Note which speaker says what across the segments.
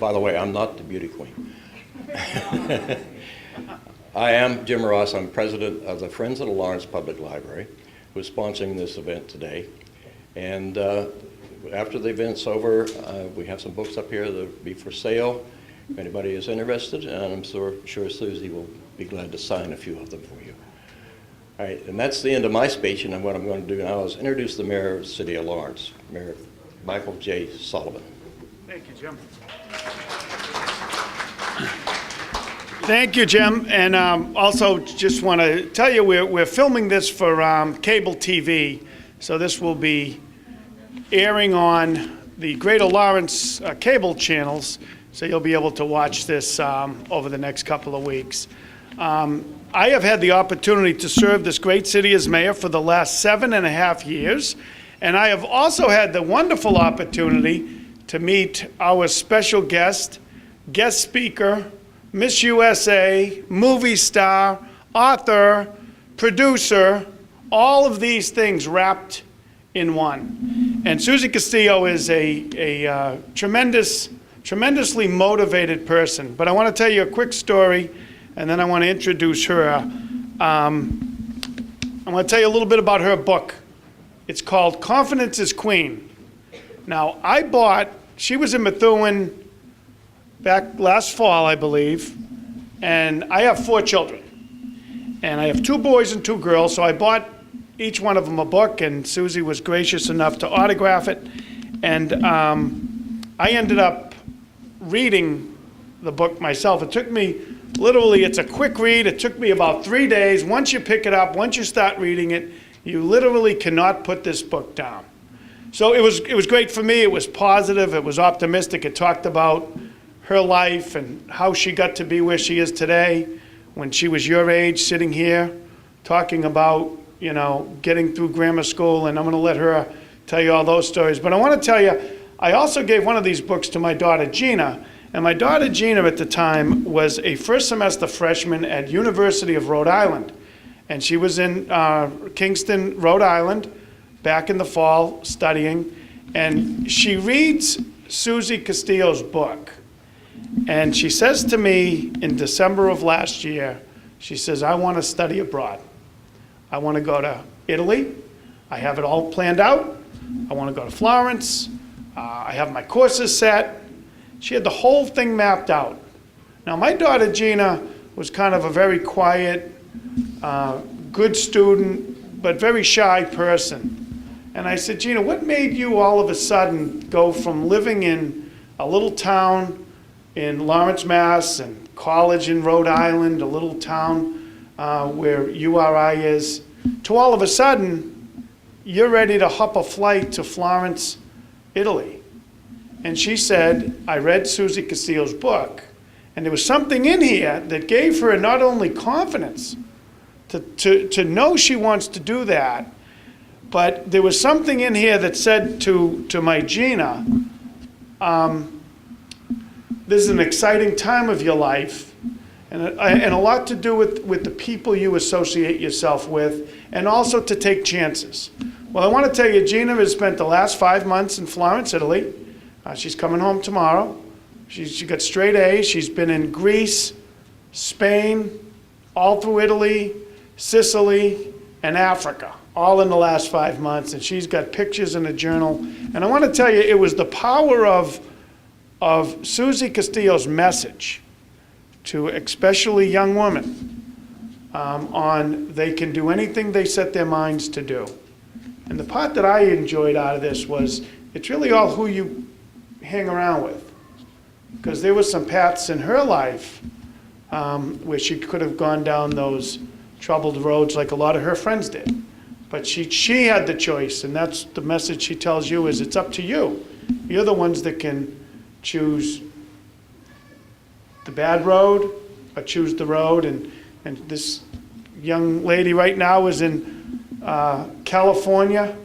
Speaker 1: By the way, I'm not the beauty queen. I am Jim Ross. I'm president of the Friends of the Lawrence Public Library, who's sponsoring this event today. And after the event's over, we have some books up here that will be for sale if anybody is interested, and I'm sure Susie will be glad to sign a few of them for you. All right, and that's the end of my speech, and what I'm going to do now is introduce the mayor of the city of Lawrence, Mayor Michael J. Sullivan.
Speaker 2: Thank you, Jim. Thank you, Jim. And also just want to tell you we're filming this for cable TV. So this will be airing on the Greater Lawrence cable channels. So you'll be able to watch this over the next couple of weeks. I have had the opportunity to serve this great city as mayor for the last 7.5 years. And I have also had the wonderful opportunity to meet our special guest speaker, Miss USA, movie star, author, producer, all of these things wrapped in one. And Susie Castillo is a tremendously motivated person. But I want to tell you a quick story, and then I want to introduce her. I want to tell you a little bit about her book. It's called Confidence is Queen. Now, she was in Methuen back last fall, I believe, and I have 4 children. And I have 2 boys and 2 girls, so I bought each one of them a book, and Susie was gracious enough to autograph it. And I ended up reading the book myself. It took me, literally, it's a quick read. It took me about 3 days. Once you pick it up, once you start reading it, you literally cannot put this book down. So it was great for me. It was positive. It was optimistic. It talked about her life and how she got to be where she is today when she was your age, sitting here, talking about, getting through grammar school. And I'm going to let her tell you all those stories. But I want to tell you, I also gave one of these books to my daughter, Gina. And my daughter, Gina, at the time, was a first semester freshman at University of Rhode Island. And she was in Kingston, Rhode Island, back in the fall studying. And she reads Susie Castillo's book. And she says to me in December of last year, she says, I want to study abroad. I want to go to Italy. I have it all planned out. I want to go to Florence. I have my courses set. She had the whole thing mapped out. Now, my daughter, Gina, was kind of a very quiet, good student, but very shy person. And I said, Gina, what made you all of a sudden go from living in a little town in Lawrence, Mass, and college in Rhode Island, a little town where URI is, to all of a sudden, you're ready to hop a flight to Florence, Italy? And she said, I read Susie Castillo's book, and there was something in here that gave her not only confidence to know she wants to do that, but there was something in here that said to my Gina, this is an exciting time of your life, and a lot to do with the people you associate yourself with, and also to take chances. Well, I want to tell you, Gina has spent the last 5 months in Florence, Italy. She's coming home tomorrow. She got straight A's. She's been in Greece, Spain, all through Italy, Sicily, and Africa, all in the last 5 months. And she's got pictures in a journal. And I want to tell you, it was the power of Susie Castillo's message to especially young women on they can do anything they set their minds to do. And the part that I enjoyed out of this was it's really all who you hang around with. Because there was some paths in her life where she could have gone down those troubled roads like a lot of her friends did. But she had the choice, and that's the message she tells you is it's up to you. You're the ones that can choose the bad road or choose the road. And this young lady right now is in California,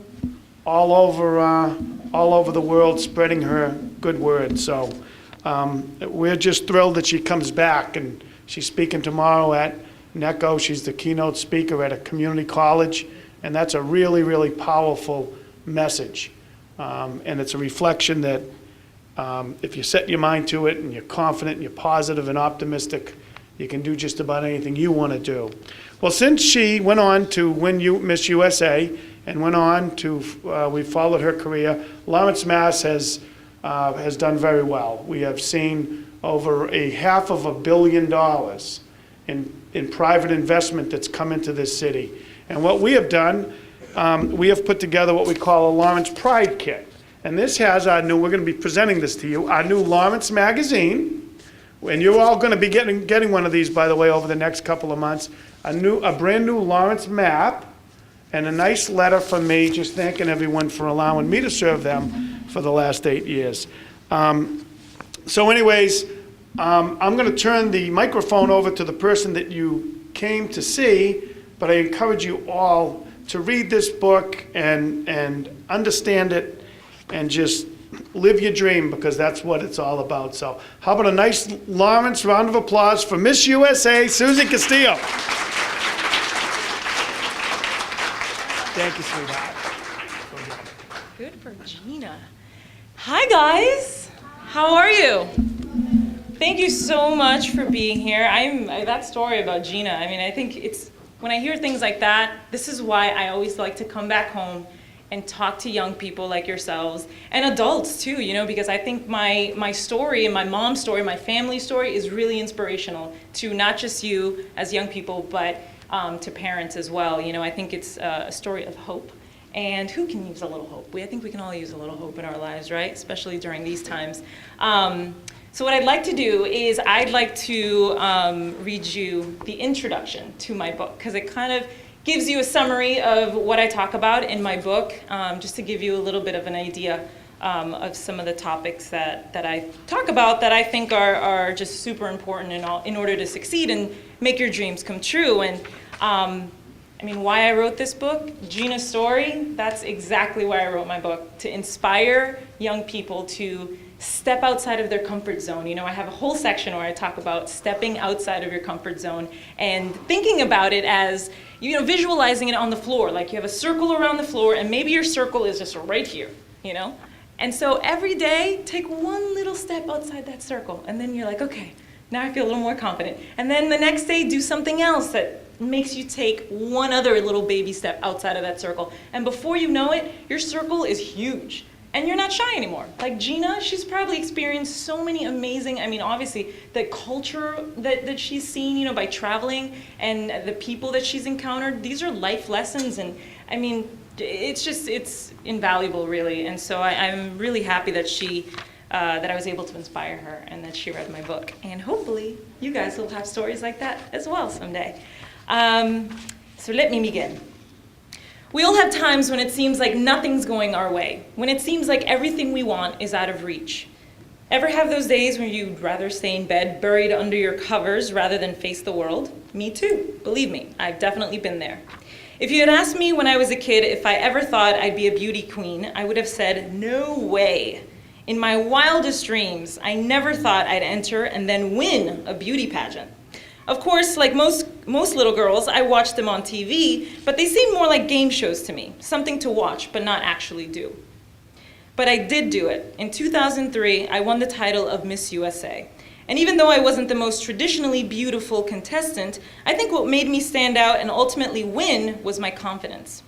Speaker 2: all over the world, spreading her good word. So we're just thrilled that she comes back, and she's speaking tomorrow at NECO. She's the keynote speaker at a community college, and that's a really, really powerful message. And it's a reflection that If you set your mind to it and you're confident and you're positive and optimistic, you can do just about anything you want to do. Well, since she went on to win Miss USA and went on to, we followed her career, Lawrence, Mass. has done very well. We have seen over $500 million in private investment that's come into this city. And what we have done, we have put together what we call a Lawrence Pride Kit. And this has our new, we're going to be presenting this to you, our new Lawrence magazine. And you're all going to be getting one of these, by the way, over the next couple of months. A brand new Lawrence map and a nice letter from me just thanking everyone for allowing me to serve them for the last 8 years. So anyways, I'm going to turn the microphone over to the person that you came to see, but I encourage you all to read this book and understand it and just live your dream, because that's what it's all about. So how about a nice Lawrence round of applause for Miss USA, Susie Castillo. Thank you, sweetheart.
Speaker 3: Good for Gina. Hi, guys. How are you? Thank you so much for being here. That story about Gina, I mean, I think it's, when I hear things like that, this is why I always like to come back home and talk to young people like yourselves, and adults too, you know, because I think my story and my mom's story, my family story is really inspirational to not just you as young people, but to parents as well. You know, I think it's a story of hope. And who can use a little hope? I think we can all use a little hope in our lives, right? Especially during these times. So what I'd like to do is I'd like to read you the introduction to my book, because it kind of gives you a summary of what I talk about in my book, just to give you a little bit of an idea of some of the topics that I talk about that I think are just super important in order to succeed and make your dreams come true. And I mean, why I wrote this book, Gina's story, that's exactly why I wrote my book, to inspire young people to step outside of their comfort zone. You know, I have a whole section where I talk about stepping outside of your comfort zone and thinking about it as, you know, visualizing it on the floor. Like you have a circle around the floor and maybe your circle is just right here, you know? And so every day, take one little step outside that circle and then you're like, okay, now I feel a little more confident. And then the next day, do something else that makes you take one other little baby step outside of that circle. And before you know it, your circle is huge. And you're not shy anymore. Like Gina, she's probably experienced so many amazing, I mean, obviously, the culture that she's seen, you know, by traveling and the people that she's encountered, these are life lessons. And I mean, it's invaluable, really. And so I'm really happy that that I was able to inspire her and that she read my book. And hopefully, you guys will have stories like that as well someday. So let me begin. We all have times when it seems like nothing's going our way, when it seems like everything we want is out of reach. Ever have those days when you'd rather stay in bed, buried under your covers, rather than face the world? Me too. Believe me, I've definitely been there. If you had asked me when I was a kid if I ever thought I'd be a beauty queen, I would have said, no way. In my wildest dreams, I never thought I'd enter and then win a beauty pageant. Of course, like most little girls, I watched them on TV, but they seemed more like game shows to me, something to watch but not actually do. But I did do it. In 2003, I won the title of Miss USA. And even though I wasn't the most traditionally beautiful contestant, I think what made me stand out and ultimately win was my confidence.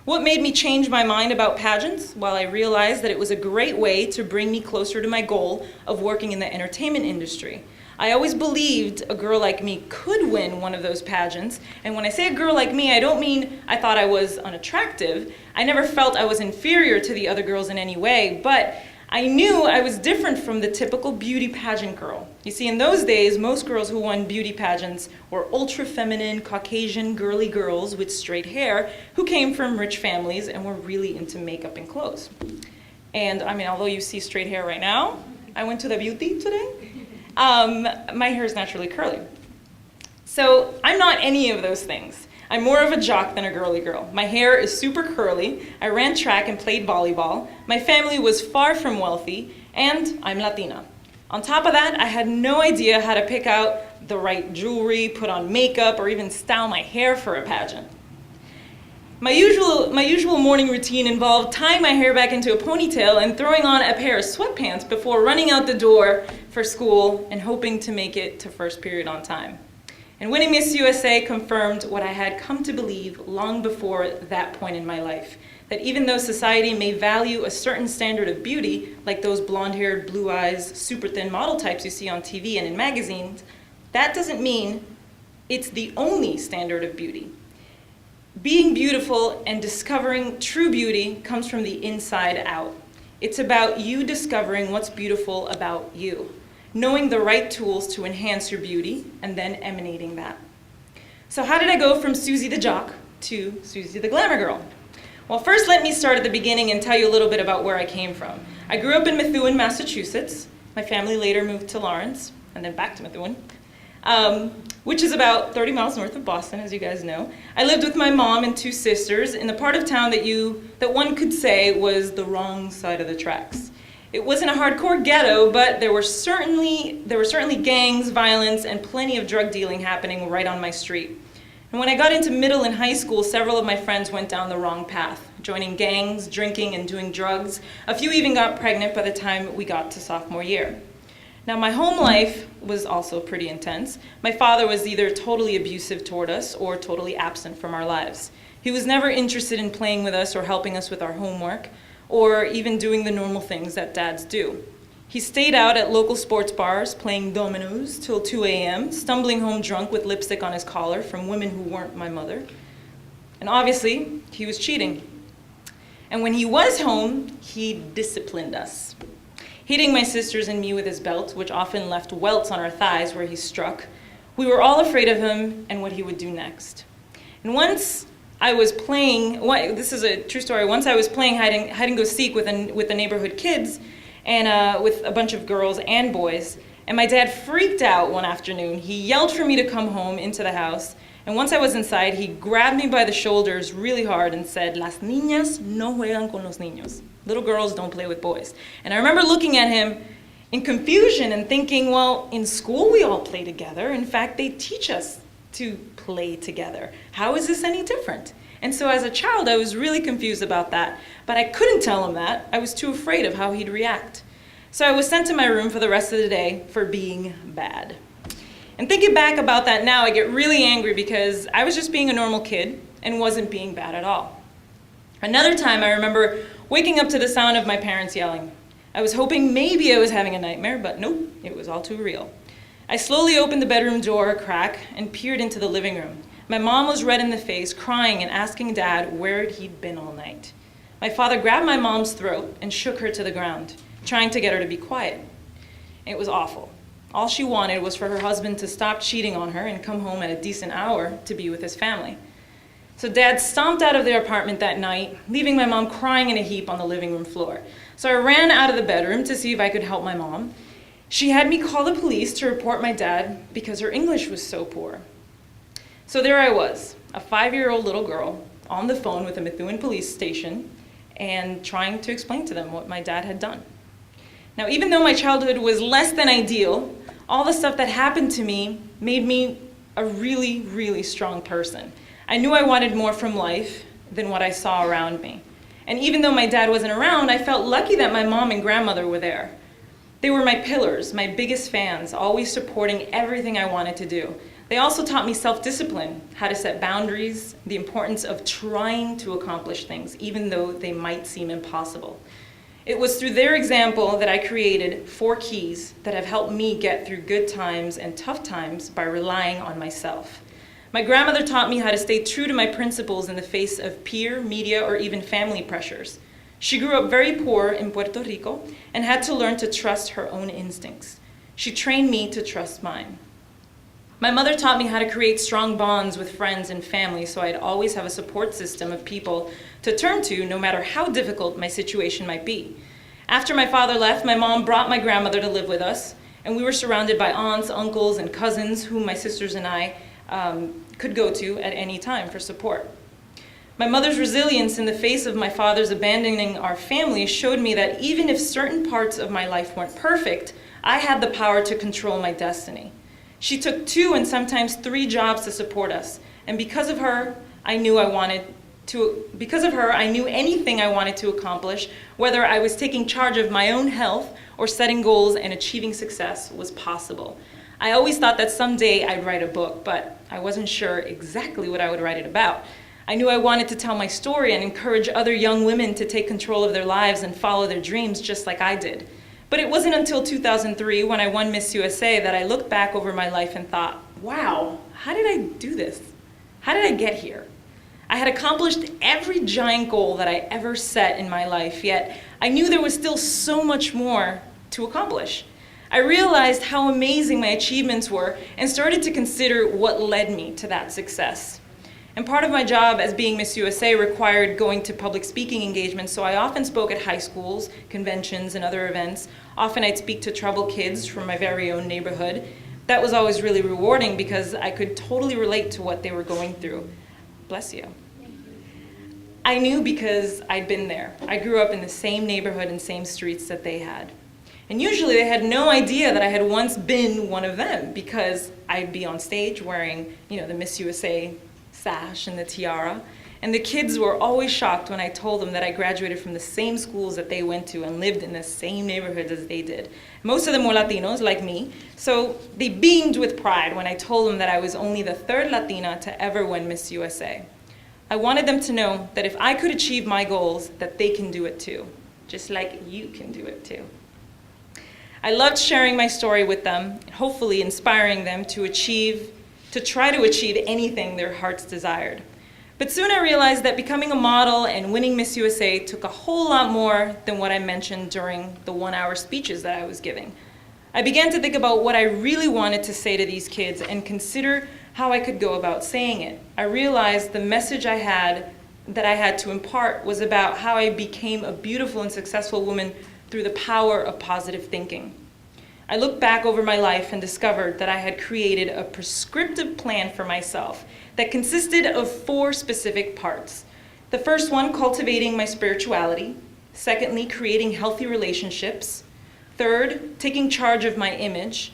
Speaker 3: What made me change my mind about pageants? Well, I realized that it was a great way to bring me closer to my goal of working in the entertainment industry. I always believed a girl like me could win one of those pageants. And when I say a girl like me, I don't mean I thought I was unattractive. I never felt I was inferior to the other girls in any way, but I knew I was different from the typical beauty pageant girl. You see, in those days, most girls who won beauty pageants were ultra-feminine, Caucasian, girly girls with straight hair who came from rich families and were really into makeup and clothes. And I mean, although you see straight hair right now, I went to the beauty today. My hair is naturally curly. So I'm not any of those things. I'm more of a jock than a girly girl. My hair is super curly. I ran track and played volleyball. My family was far from wealthy, and I'm Latina. On top of that, I had no idea how to pick out the right jewelry, put on makeup, or even style my hair for a pageant. My usual morning routine involved tying my hair back into a ponytail and throwing on a pair of sweatpants before running out the door for school and hoping to make it to first period on time. And winning Miss USA confirmed what I had come to believe long before that point in my life, that even though society may value a certain standard of beauty, like those blonde-haired, blue eyes, super thin model types you see on TV and in magazines, that doesn't mean it's the only standard of beauty. Being beautiful and discovering true beauty comes from the inside out. It's about you discovering what's beautiful about you, knowing the right tools to enhance your beauty, and then emanating that. So how did I go from Susie the jock to Susie the glamour girl? Well, first let me start at the beginning and tell you a little bit about where I came from. I grew up in Methuen, Massachusetts. My family later moved to Lawrence, and then back to Methuen, which is about 30 miles north of Boston, as you guys know. I lived with my mom and two sisters in the part of town that one could say was the wrong side of the tracks. It wasn't a hardcore ghetto, but there were certainly gangs, violence, and plenty of drug dealing happening right on my street. And when I got into middle and high school, several of my friends went down the wrong path, joining gangs, drinking, and doing drugs. A few even got pregnant by the time we got to sophomore year. Now, my home life was also pretty intense. My father was either totally abusive toward us or totally absent from our lives. He was never interested in playing with us or helping us with our homework, or even doing the normal things that dads do. He stayed out at local sports bars playing dominoes till 2 a.m., stumbling home drunk with lipstick on his collar from women who weren't my mother. And obviously, he was cheating. And when he was home, he disciplined us, hitting my sisters and me with his belt, which often left welts on our thighs where he struck. We were all afraid of him and what he would do next. And once I was playing, this is a true story, once I was playing hide and go seek with the neighborhood kids, and with a bunch of girls and boys, and my dad freaked out one afternoon. He yelled for me to come home into the house, and once I was inside, he grabbed me by the shoulders really hard and said, "Las niñas no juegan con los niños." Little girls don't play with boys. And I remember looking at him in confusion and thinking, well, in school we all play together. In fact, they teach us to play together. How is this any different? And so as a child, I was really confused about that, but I couldn't tell him that. I was too afraid of how he'd react. So I was sent to my room for the rest of the day for being bad. And thinking back about that now, I get really angry because I was just being a normal kid and wasn't being bad at all. Another time, I remember waking up to the sound of my parents yelling. I was hoping maybe I was having a nightmare, but nope, it was all too real. I slowly opened the bedroom door a crack and peered into the living room. My mom was red in the face, crying and asking Dad where he'd been all night. My father grabbed my mom's throat and shook her to the ground, trying to get her to be quiet. It was awful. All she wanted was for her husband to stop cheating on her and come home at a decent hour to be with his family. So Dad stomped out of their apartment that night, leaving my mom crying in a heap on the living room floor. So I ran out of the bedroom to see if I could help my mom. She had me call the police to report my dad because her English was so poor. So there I was, a 5-year-old little girl on the phone with the Methuen police station and trying to explain to them what my dad had done. Now, even though my childhood was less than ideal, all the stuff that happened to me made me a really, really strong person. I knew I wanted more from life than what I saw around me. And even though my dad wasn't around, I felt lucky that my mom and grandmother were there. They were my pillars, my biggest fans, always supporting everything I wanted to do. They also taught me self-discipline, how to set boundaries, the importance of trying to accomplish things, even though they might seem impossible. It was through their example that I created 4 keys that have helped me get through good times and tough times by relying on myself. My grandmother taught me how to stay true to my principles in the face of peer, media, or even family pressures. She grew up very poor in Puerto Rico and had to learn to trust her own instincts. She trained me to trust mine. My mother taught me how to create strong bonds with friends and family so I'd always have a support system of people to turn to no matter how difficult my situation might be. After my father left, my mom brought my grandmother to live with us, and we were surrounded by aunts, uncles, and cousins whom my sisters and I could go to at any time for support. My mother's resilience in the face of my father's abandoning our family showed me that even if certain parts of my life weren't perfect, I had the power to control my destiny. She took 2 and sometimes 3 jobs to support us, and because of her, I knew I wanted Because of her, I knew anything I wanted to accomplish, whether I was taking charge of my own health or setting goals and achieving success, was possible. I always thought that someday I'd write a book, but I wasn't sure exactly what I would write it about. I knew I wanted to tell my story and encourage other young women to take control of their lives and follow their dreams just like I did. But it wasn't until 2003, when I won Miss USA, that I looked back over my life and thought, wow, how did I do this? How did I get here? I had accomplished every giant goal that I ever set in my life, yet I knew there was still so much more to accomplish. I realized how amazing my achievements were and started to consider what led me to that success. And part of my job as being Miss USA required going to public speaking engagements, so I often spoke at high schools, conventions, and other events. Often I'd speak to troubled kids from my very own neighborhood. That was always really rewarding because I could totally relate to what they were going through. Bless you. I knew because I'd been there. I grew up in the same neighborhood and same streets that they had. And usually they had no idea that I had once been one of them, because I'd be on stage wearing, the Miss USA sash and the tiara. And the kids were always shocked when I told them that I graduated from the same schools that they went to and lived in the same neighborhoods as they did. Most of them were Latinos, like me, so they beamed with pride when I told them that I was only the third Latina to ever win Miss USA. I wanted them to know that if I could achieve my goals, that they can do it too, just like you can do it too. I loved sharing my story with them, hopefully inspiring them to try to achieve anything their hearts desired. But soon I realized that becoming a model and winning Miss USA took a whole lot more than what I mentioned during the 1-hour speeches that I was giving. I began to think about what I really wanted to say to these kids and consider how I could go about saying it. I realized the message that I had to impart was about how I became a beautiful and successful woman through the power of positive thinking. I looked back over my life and discovered that I had created a prescriptive plan for myself that consisted of 4 specific parts. The first one, cultivating my spirituality. Secondly, creating healthy relationships. Third, taking charge of my image.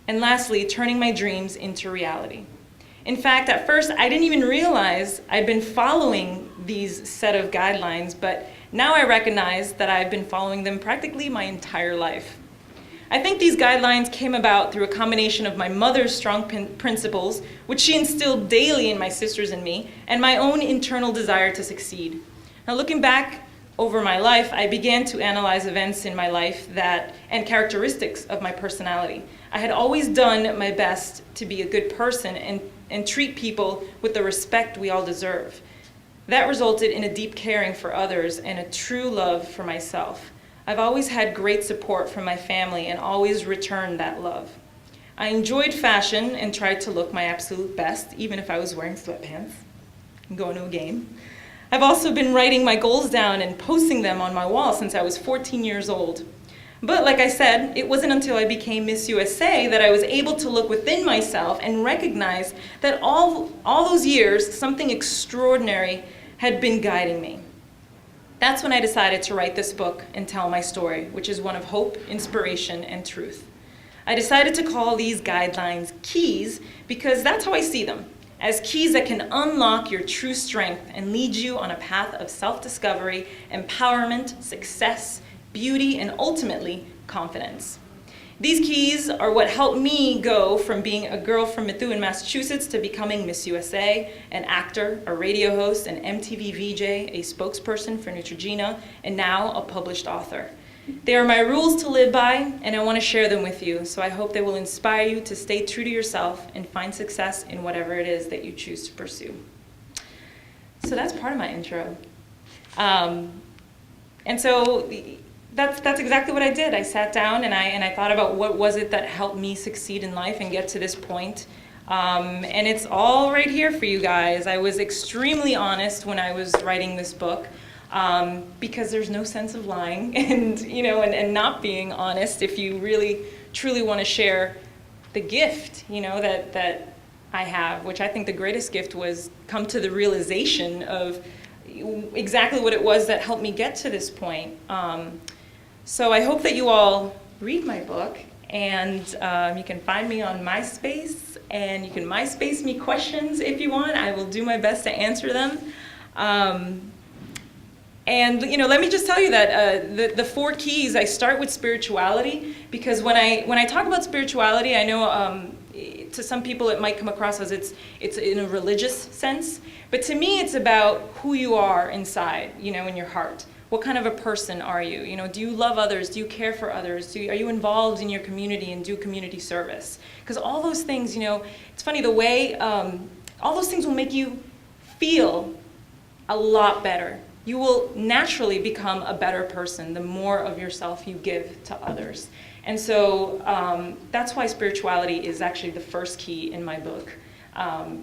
Speaker 3: And lastly, turning my dreams into reality. In fact, at first, I didn't even realize I'd been following these set of guidelines, but now I recognize that I've been following them practically my entire life. I think these guidelines came about through a combination of my mother's strong principles, which she instilled daily in my sisters and me, and my own internal desire to succeed. Now, looking back over my life, I began to analyze events in my life and characteristics of my personality. I had always done my best to be a good person and treat people with the respect we all deserve. That resulted in a deep caring for others and a true love for myself. I've always had great support from my family and always returned that love. I enjoyed fashion and tried to look my absolute best, even if I was wearing sweatpants and going to a game. I've also been writing my goals down and posting them on my wall since I was 14 years old. But like I said, it wasn't until I became Miss USA that I was able to look within myself and recognize that all those years, something extraordinary had been guiding me. That's when I decided to write this book and tell my story, which is one of hope, inspiration, and truth. I decided to call these guidelines keys because that's how I see them, as keys that can unlock your true strength and lead you on a path of self-discovery, empowerment, success, beauty, and ultimately, confidence. These keys are what helped me go from being a girl from Methuen, Massachusetts to becoming Miss USA, an actor, a radio host, an MTV VJ, a spokesperson for Neutrogena, and now a published author. They are my rules to live by, and I want to share them with you, so I hope they will inspire you to stay true to yourself and find success in whatever it is that you choose to pursue. So that's part of my intro. And so that's exactly what I did. I sat down and I thought about what was it that helped me succeed in life and get to this point. And it's all right here for you guys. I was extremely honest when I was writing this book, because there's no sense of lying and not being honest if you really truly want to share the gift, that I have, which I think the greatest gift was come to the realization of exactly what it was that helped me get to this point. So I hope that you all read my book, and you can find me on MySpace, and you can MySpace me questions if you want. I will do my best to answer them. And let me just tell you that the 4 keys. I start with spirituality because when I talk about spirituality, I know to some people it might come across as it's in a religious sense, but to me it's about who you are inside, in your heart. What kind of a person are you? Do you love others? Do you care for others? Are you involved in your community and do community service? Because all those things, it's funny the way all those things will make you feel a lot better. You will naturally become a better person the more of yourself you give to others. And so that's why spirituality is actually the first key in my book,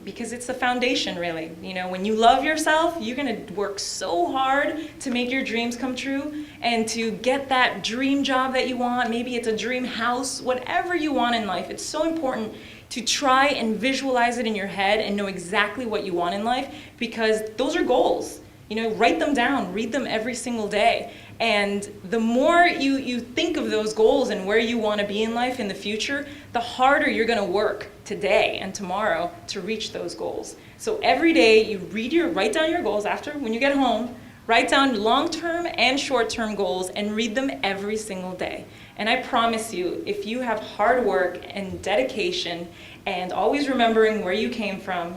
Speaker 3: because it's the foundation, really. When you love yourself, you're going to work so hard to make your dreams come true and to get that dream job that you want. Maybe it's a dream house, whatever you want in life. It's so important to try and visualize it in your head and know exactly what you want in life, because those are goals. Write them down, read them every single day. And the more you think of those goals and where you want to be in life in the future, the harder you're going to work today and tomorrow to reach those goals. So every day you write down your goals when you get home, write down long-term and short-term goals and read them every single day. And I promise you, if you have hard work and dedication and always remembering where you came from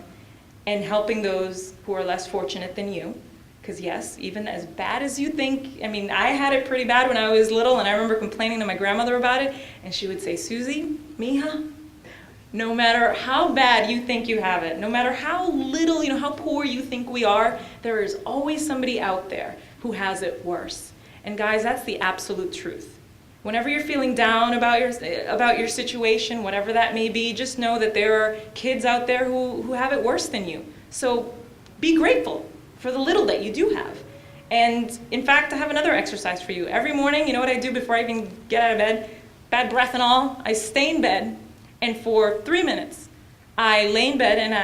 Speaker 3: and helping those who are less fortunate than you, because yes, even as bad as you think, I had it pretty bad when I was little, and I remember complaining to my grandmother about it, and she would say, Susie, mija, no matter how bad you think you have it, no matter how little, how poor you think we are, there is always somebody out there who has it worse. And guys, that's the absolute truth. Whenever you're feeling down about your situation, whatever that may be, just know that there are kids out there who have it worse than you. So be grateful for the little that you do have. And in fact, I have another exercise for you. Every morning, you know what I do before I even get out of bed? Bad breath and all, I stay in bed, and for 3 minutes, I lay in bed and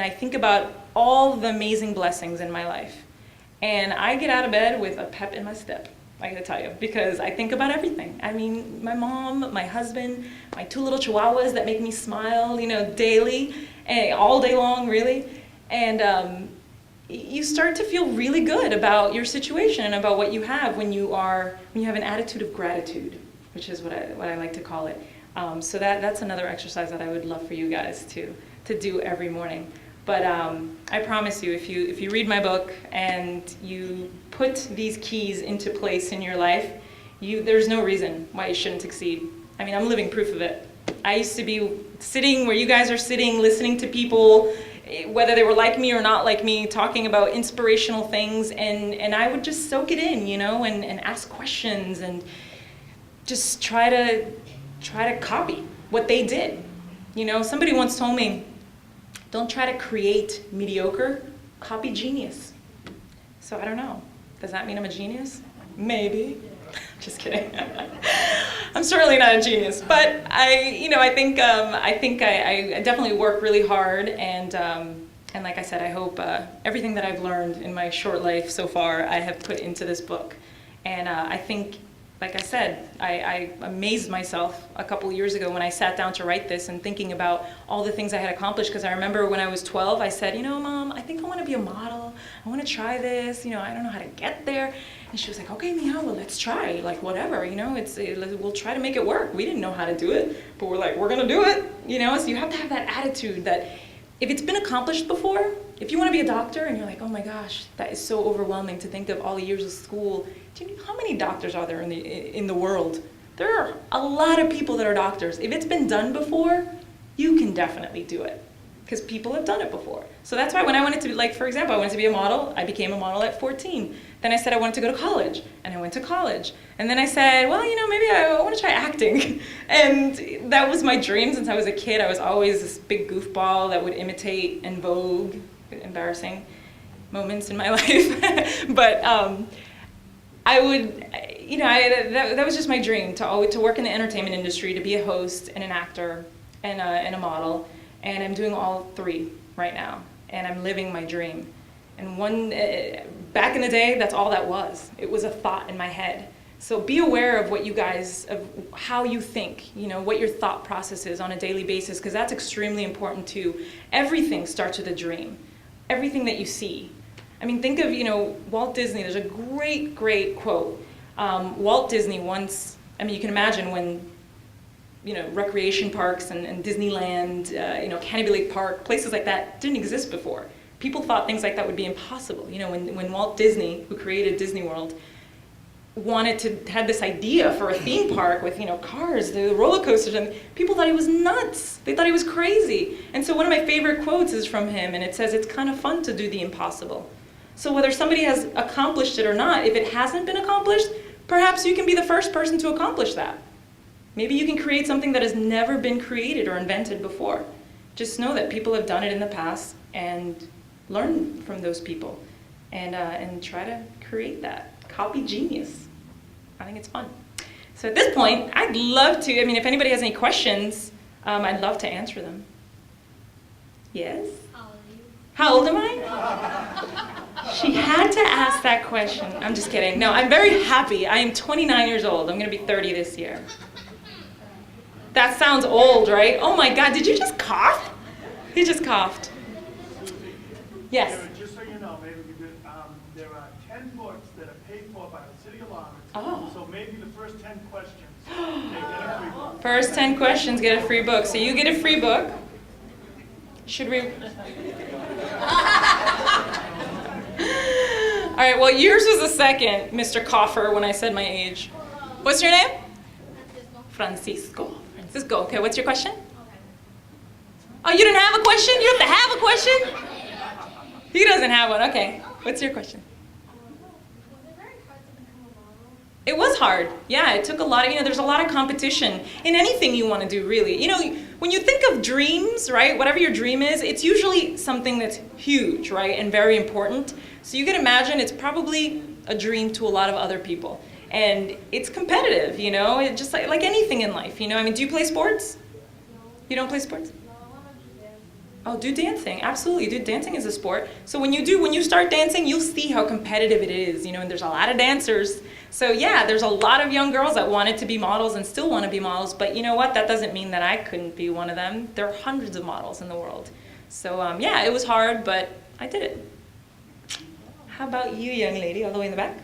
Speaker 3: I think about all the amazing blessings in my life. And I get out of bed with a pep in my step, I gotta tell you, because I think about everything. My mom, my husband, my 2 little chihuahuas that make me smile, daily, and all day long, really. And you start to feel really good about your situation and about what you have when you have an attitude of gratitude, which is what I like to call it. So that's another exercise that I would love for you guys to do every morning. But I promise you, if you read my book and you put these keys into place in your life, there's no reason why you shouldn't succeed. I'm living proof of it. I used to be sitting where you guys are sitting, listening to people, whether they were like me or not like me, talking about inspirational things, and I would just soak it in, and ask questions and just try to copy what they did. Somebody once told me, don't try to create mediocre, copy genius. So I don't know. Does that mean I'm a genius? Maybe. Just kidding. I'm certainly not a genius, but I think I definitely work really hard, and like I said, I hope everything that I've learned in my short life so far I have put into this book. And I think, like I said, I amazed myself a couple years ago when I sat down to write this and thinking about all the things I had accomplished, because I remember when I was 12, I said, Mom, I think I want to be a model. I want to try this. I don't know how to get there. And she was like, okay, Mia, well, let's try. Like, whatever, we'll try to make it work. We didn't know how to do it, but we're like, we're going to do it. So you have to have that attitude that if it's been accomplished before, if you want to be a doctor and you're like, oh my gosh, that is so overwhelming to think of all the years of school. Do you know how many doctors are there in the world? There are a lot of people that are doctors. If it's been done before, you can definitely do it, because people have done it before. So that's why when I wanted to, for example, I wanted to be a model, I became a model at 14. Then I said I wanted to go to college, and I went to college. And then I said, well, maybe I want to try acting. And that was my dream since I was a kid. I was always this big goofball that would imitate En Vogue, embarrassing moments in my life. But I would, that was just my dream, to work in the entertainment industry, to be a host and an actor and a model. And I'm doing all 3 right now, and I'm living my dream. And back in the day, that's all that was. It was a thought in my head. So be aware of of how you think, what your thought process is on a daily basis, because that's extremely important too. Everything starts with a dream. Everything that you see. I mean, think of, Walt Disney. There's a great, great quote. Walt Disney once, I mean, you can imagine when, recreation parks and Disneyland, Canterbury Lake Park, places like that didn't exist before. People thought things like that would be impossible. When Walt Disney, who created Disney World, had this idea for a theme park with, cars, the roller coasters, and people thought he was nuts. They thought he was crazy. And so one of my favorite quotes is from him, and it says, "It's kind of fun to do the impossible." So whether somebody has accomplished it or not, if it hasn't been accomplished, perhaps you can be the first person to accomplish that. Maybe you can create something that has never been created or invented before. Just know that people have done it in the past, and learn from those people, and try to create that. Copy genius. I think it's fun. So at this point, I'd love to, if anybody has any questions, I'd love to answer them. Yes? How old am I? She had to ask that question. I'm just kidding. No, I'm very happy. I am 29 years old. I'm going to be 30 this year. That sounds old, right? Oh my God, did you just cough? He just coughed. Yes?
Speaker 2: Just so you know, maybe there are 10 books that are paid for by the City of Lawrence.
Speaker 3: Oh.
Speaker 2: So maybe the first 10 questions, they get a free book.
Speaker 3: First 10 questions get a free book. So you get a free book. Should we? All right, well, yours was the second, Mr. Coffer, when I said my age. What's your name? Francisco. Francisco, okay, what's your question? Oh, you didn't have a question? You have to have a question? He doesn't have one, okay. What's your question? It was hard. Yeah, it took a lot of, there's a lot of competition in anything you want to do, really. When you think of dreams, right, whatever your dream is, it's usually something that's huge, right, and very important. So you can imagine it's probably a dream to a lot of other people. And it's competitive, it's just like anything in life, do you play sports? You don't play sports? Oh, do dancing. Absolutely, dude. Dancing is a sport. So when you start dancing, you'll see how competitive it is, and there's a lot of dancers. So yeah, there's a lot of young girls that wanted to be models and still want to be models, but you know what? That doesn't mean that I couldn't be one of them. There are hundreds of models in the world. So yeah, it was hard, but I did it. How about you, young lady, all the way in the back?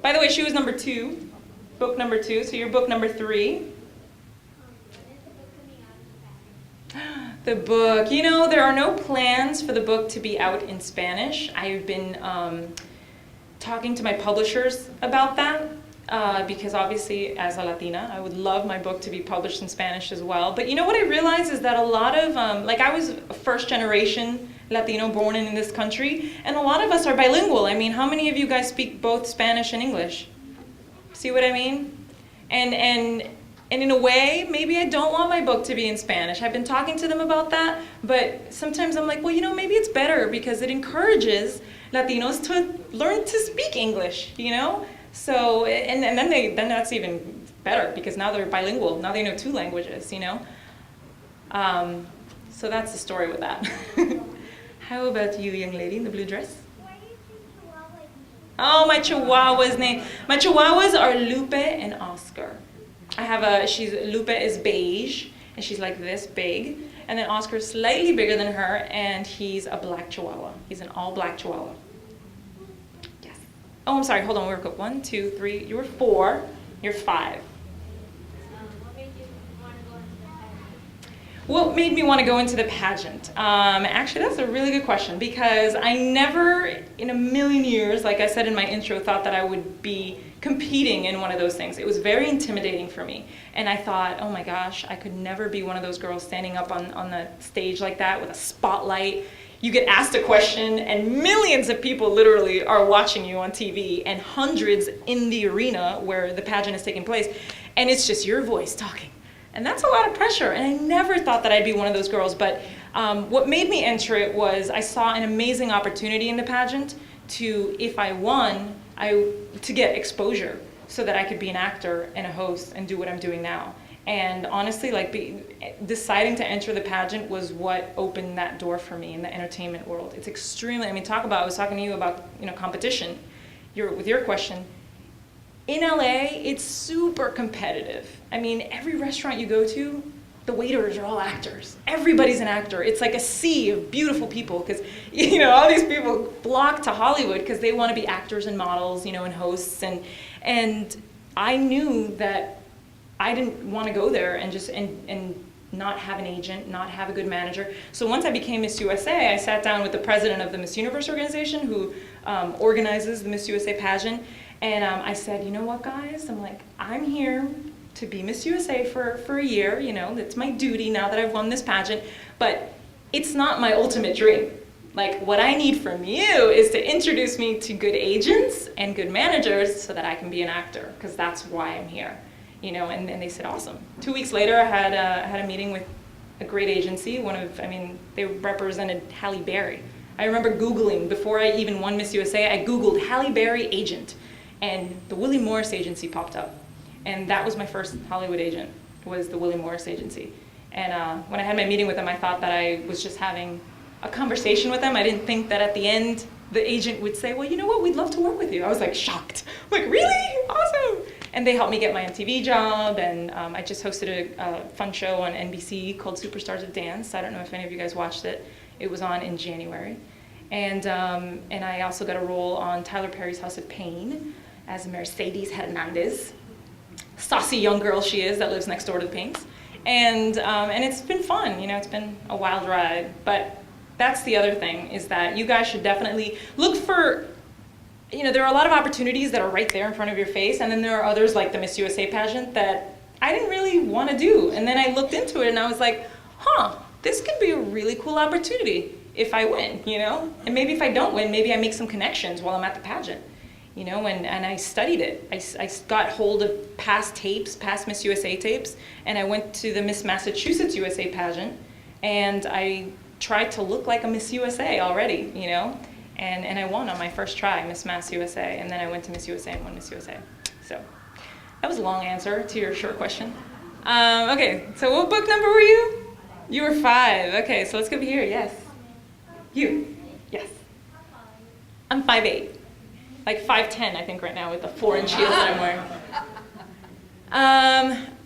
Speaker 3: By the way, she was number 2, book number 2, so you're book number 3. The book, there are no plans for the book to be out in Spanish. I've been talking to my publishers about that because obviously as a Latina, I would love my book to be published in Spanish as well. But what I realized is that a lot of, I was a first generation Latino born in this country, and a lot of us are bilingual. How many of you guys speak both Spanish and English? See what I mean? And in a way, maybe I don't want my book to be in Spanish. I've been talking to them about that, but sometimes I'm like, well, maybe it's better because it encourages Latinos to learn to speak English, So, and then that's even better because now they're bilingual. Now they know 2 languages, So that's the story with that. How about you, young lady in the blue dress?
Speaker 4: Why do you choose Chihuahua?
Speaker 3: Oh, my Chihuahua's name. My Chihuahuas are Lupe and Oscar. Lupe is beige, and she's like this big. And then Oscar's slightly bigger than her, and he's a black Chihuahua. He's an all-black Chihuahua. Yes. Oh, I'm sorry, hold on, we're quick. 1, 2, 3, you were 4, you're 5.
Speaker 4: What made you want to go into the
Speaker 3: What made me want to go into the
Speaker 4: pageant?
Speaker 3: pageant? Actually, that's a really good question because I never in a million years, like I said in my intro, thought that I would be competing in one of those things. It was very intimidating for me. And I thought, oh my gosh, I could never be one of those girls standing up on the stage like that with a spotlight. You get asked a question and millions of people literally are watching you on TV and hundreds in the arena where the pageant is taking place. And it's just your voice talking. And that's a lot of pressure, and I never thought that I'd be one of those girls, but what made me enter it was I saw an amazing opportunity in the pageant to, if I won, to get exposure so that I could be an actor and a host and do what I'm doing now. And honestly, deciding to enter the pageant was what opened that door for me in the entertainment world. It's extremely, I was talking to you about competition. With your question, in LA, it's super competitive. Every restaurant you go to, the waiters are all actors. Everybody's an actor. It's like a sea of beautiful people because, you know, all these people flock to Hollywood because they want to be actors and models, you know, and hosts. And I knew that I didn't want to go there and just and not have an agent, not have a good manager. So once I became Miss USA, I sat down with the president of the Miss Universe organization who organizes the Miss USA pageant. And I said, you know what, guys? I'm like, I'm here to be Miss USA for a year, you know, that's my duty now that I've won this pageant, but it's not my ultimate dream. Like, what I need from you is to introduce me to good agents and good managers so that I can be an actor, because that's why I'm here, you know, and they said, awesome. 2 weeks later, I had a meeting with a great agency, they represented Halle Berry. I remember Googling, before I even won Miss USA, I Googled Halle Berry agent, and the Willie Morris agency popped up. And that was my first Hollywood agent, was the Willie Morris agency. And when I had my meeting with them, I thought that I was just having a conversation with them. I didn't think that at the end, the agent would say, well, you know what, we'd love to work with you. I was like shocked. I'm like, really? Awesome. And they helped me get my MTV job, and I just hosted a fun show on NBC called Superstars of Dance. I don't know if any of you guys watched it. It was on in January. And I also got a role on Tyler Perry's House of Pain as Mercedes Hernandez. Saucy young girl she is that lives next door to the Pinks. And it's been fun, you know, it's been a wild ride. But that's the other thing, is that you guys should definitely look for, you know, there are a lot of opportunities that are right there in front of your face, and then there are others like the Miss USA pageant that I didn't really want to do. And then I looked into it and I was like, huh, this could be a really cool opportunity if I win, you know? And maybe if I don't win, maybe I make some connections while I'm at the pageant. You know, and I studied it. I got hold of past tapes, past Miss USA tapes, and I went to the Miss Massachusetts USA pageant, and I tried to look like a Miss USA already, you know, and I won on my first try, Miss Mass USA, and then I went to Miss USA and won Miss USA. So that was a long answer to your short question. Okay, so what book number were you? You were 5. Okay, so let's go over here. Yes. You. Yes. I'm 5'8". Like 5'10", I think, right now with the 4-inch heels that I'm wearing.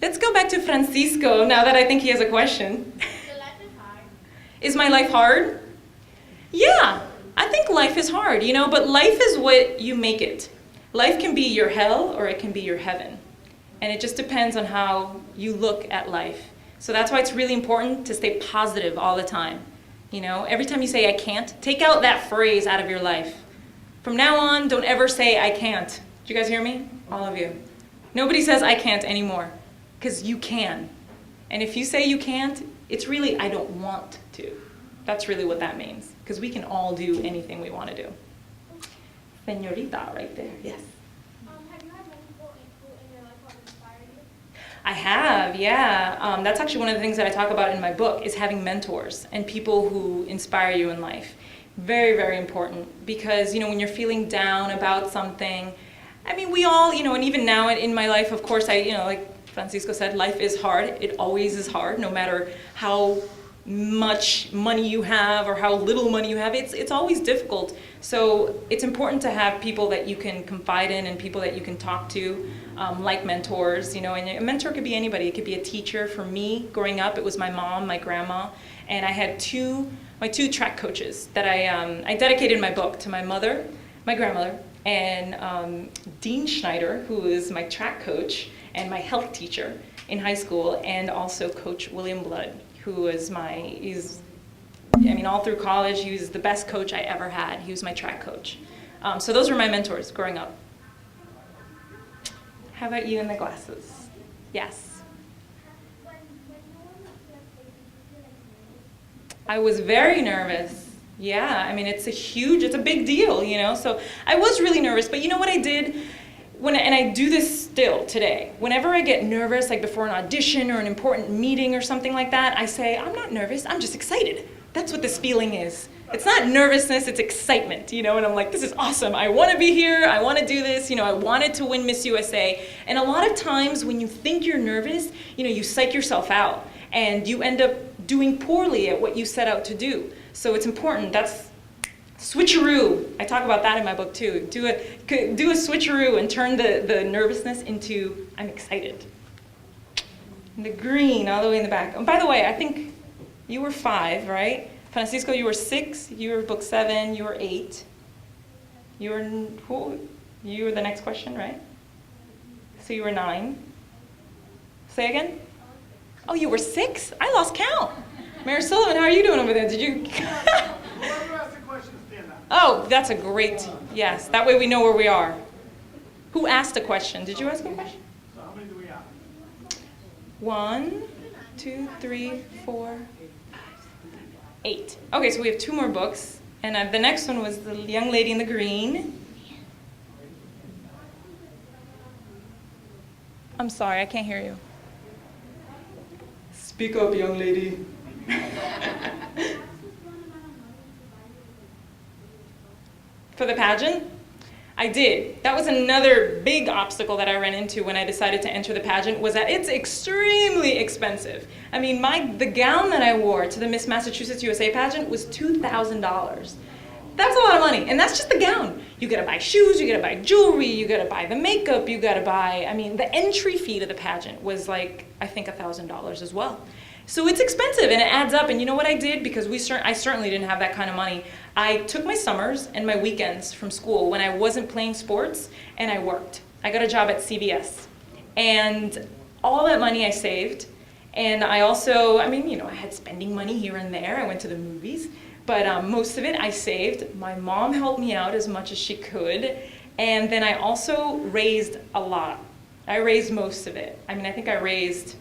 Speaker 3: Let's go back to Francisco now that I think he has a question.
Speaker 4: Your life is hard.
Speaker 3: Is my life hard? Yeah, I think life is hard, you know, but life is what you make it. Life can be your hell or it can be your heaven. And it just depends on how you look at life. So that's why it's really important to stay positive all the time. You know, every time you say I can't, take out that phrase out of your life. From now on, don't ever say, I can't. Did you guys hear me? All of you. Nobody says I can't anymore, because you can. And if you say you can't, it's really, I don't want to. That's really what that means, because we can all do anything we want to do. Señorita, right there, yes.
Speaker 4: Have you had many people in your life who have inspired you?
Speaker 3: I have, yeah. That's actually one of the things that I talk about in my book, is having mentors and people who inspire you in life. Very, very important, because, you know, when you're feeling down about something, I mean, we all, you know, and even now in my life, of course, you know, like Francisco said, life is hard. It always is hard, no matter how much money you have or how little money you have. It's always difficult. So it's important to have people that you can confide in and people that you can talk to, like mentors, you know, and a mentor could be anybody. It could be a teacher. For me, growing up, it was my mom, my grandma, and I had my two track coaches that I dedicated my book to: my mother, my grandmother, and Dean Schneider, who is my track coach and my health teacher in high school, and also Coach William Blood, who was all through college, he was the best coach I ever had. He was my track coach. So those were my mentors growing up. How about you in the glasses? Yes.
Speaker 4: When you were not did you feel like nervous?
Speaker 3: I was very nervous. Yeah, I mean, it's a big deal, you know? So I was really nervous, but you know what I did? And I do this still today. Whenever I get nervous, like before an audition or an important meeting or something like that, I say, I'm not nervous, I'm just excited. That's what this feeling is. It's not nervousness, it's excitement, you know, and I'm like, this is awesome. I want to be here, I want to do this, you know, I wanted to win Miss USA. And a lot of times when you think you're nervous, you know, you psych yourself out and you end up doing poorly at what you set out to do. So it's important. That's switcheroo. I talk about that in my book too. Do a switcheroo and turn the nervousness into I'm excited. The green, all the way in the back. And by the way, I think you were 5, right? Francisco, you were 6. You were book 7. You were 8. You were who? You were the next question, right? So you were 9. Say again? Oh, you were 6? I lost count. Mayor Sullivan, how are you doing over there? Did you?
Speaker 2: Whoever asked the question, stand up.
Speaker 3: Oh, that's a great, yes. That way we know where we are. Who asked a question? Did you ask a question?
Speaker 2: So how many do we have?
Speaker 3: 1, 2, 3, 4, 8. Okay, so we have 2 more books. And the next one was The Young Lady in the Green. I'm sorry, I can't hear you. Speak up, young lady. For the pageant? I did. That was another big obstacle that I ran into when I decided to enter the pageant, was that it's extremely expensive. I mean, the gown that I wore to the Miss Massachusetts USA pageant was $2,000. That's a lot of money, and that's just the gown. You gotta buy shoes, you gotta buy jewelry, you gotta buy the makeup, you gotta buy, I mean, the entry fee to the pageant was like, I think $1,000 as well. So it's expensive and it adds up, and you know what I did? Because I certainly didn't have that kind of money. I took my summers and my weekends from school when I wasn't playing sports, and I worked. I got a job at CVS. And all that money I saved, and I also, I mean, you know, I had spending money here and there. I went to the movies. But most of it I saved. My mom helped me out as much as she could. And then I also raised a lot. I raised most of it. I mean, I think I raised